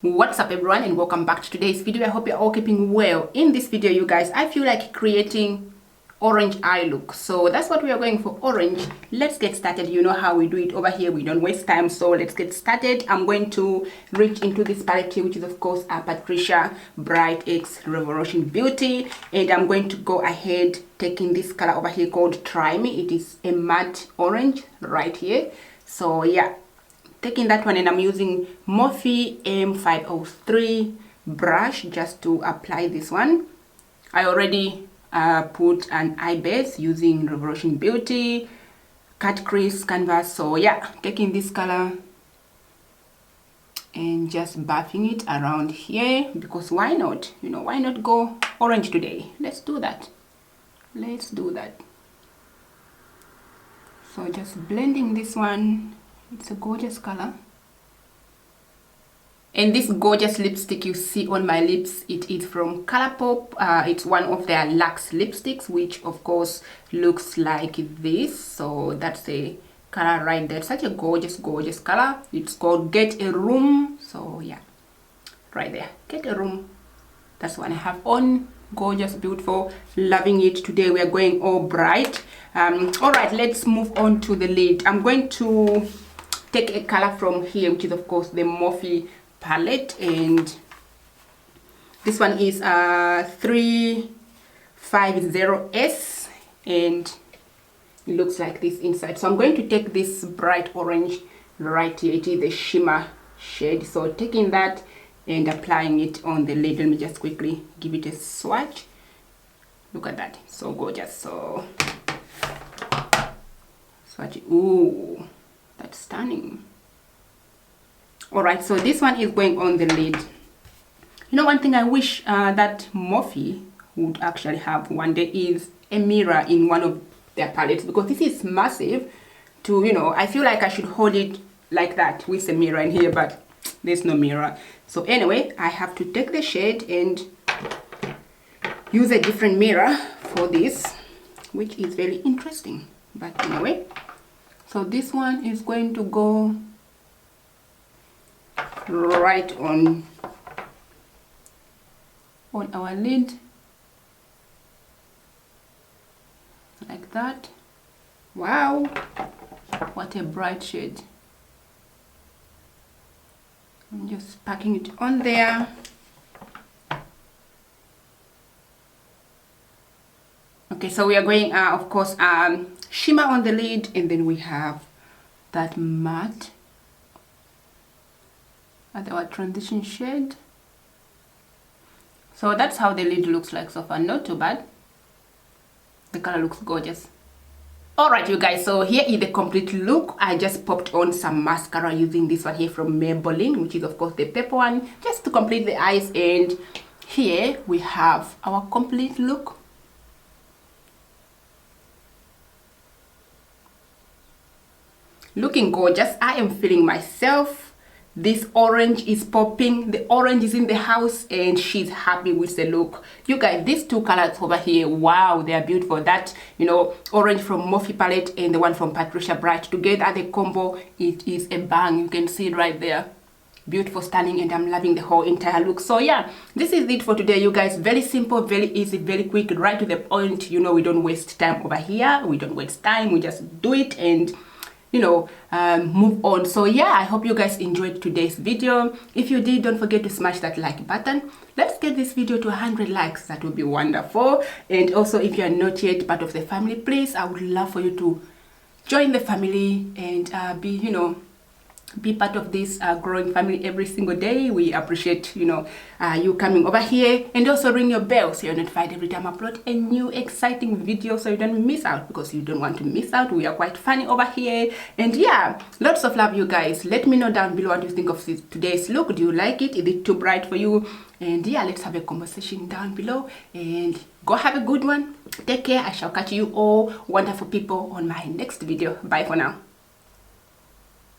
What's up everyone, and welcome back to today's video. I hope you're all keeping well. In this video, you guys, I feel like creating orange eye look, so that's what we are going for, orange. Let's get started. You know how we do it over here, we don't waste time, so let's get started. I'm going to reach into this palette here, which is of course a Patricia Bright X Revolution Beauty, and I'm going to go ahead taking this color over here called Try Me. It is a matte orange right here. So yeah, taking that one, and I'm using Morphe M503 brush just to apply this one. I already put an eye base using Revolution Beauty Cut Crease Canvas. So yeah, taking this color and just buffing it around here, because why not? You know, why not go orange today? Let's do that. Let's do that. So just blending this one. It's a gorgeous color. And this gorgeous lipstick you see on my lips, it is from Colourpop. It's one of their luxe lipsticks, which of course looks like this. So that's the color right there. Such a gorgeous color. It's called Get a Room. So yeah, right there, Get a Room. That's what I have on. Gorgeous, beautiful, loving it. Today we are going all bright. All right, let's move on to the lid. I'm going to take a color from here, which is of course the Morphe palette, and this one is 350S, and it looks like this inside. So I'm going to take this bright orange right here. It is the shimmer shade, so taking that and applying it on the lid. Let me just quickly give it a swatch. Look at that, so gorgeous. So swatch it. Ooh, that's stunning. All right, so this one is going on the lid. You know, one thing I wish that Morphe would actually have one day is a mirror in one of their palettes, because this is massive. To, you know, I feel like I should hold it like that with a mirror in here, but there's no mirror. So anyway, I have to take the shade and use a different mirror for this, which is very interesting. But anyway, so this one is going to go right on our lid, like that. Wow, what a bright shade. I'm just packing it on there. Okay, so we are going of course shimmer on the lid, and then we have that matte at our transition shade. So that's how the lid looks like so far. Not too bad. The color looks gorgeous. All right, you guys, so here is the complete look. I just popped on some mascara using this one here from Maybelline, which is of course the purple one, just to complete the eyes. And here we have our complete look. Looking gorgeous. I am feeling myself. This orange is popping. The orange is in the house, and she's happy with the look. You guys, these two colors over here, wow, they are beautiful. That, you know, orange from Morphe palette and the one from Patricia Bright together, the combo, it is a bang. You can see it right there. Beautiful, stunning, and I'm loving the whole entire look. So yeah, this is it for today, you guys. Very simple, very easy, very quick, right to the point. You know, we don't waste time over here. We don't waste time. We just do it and, you know, move on. So yeah, I hope you guys enjoyed today's video. If you did, don't forget to smash that like button. Let's get this video to 100 likes. That would be wonderful. And also, if you are not yet part of the family, please, I would love for you to join the family and be, you know, be part of this growing family every single day. We appreciate, you know, you coming over here, and also ring your bell so you're notified every time I upload a new exciting video, so you don't miss out, because you don't want to miss out. We are quite funny over here. And yeah, lots of love, you guys. Let me know down below what you think of today's look. Do you like it? Is it too bright for you? And yeah, let's have a conversation down below, and go have a good one. Take care. I shall catch you all wonderful people on my next video. Bye for now.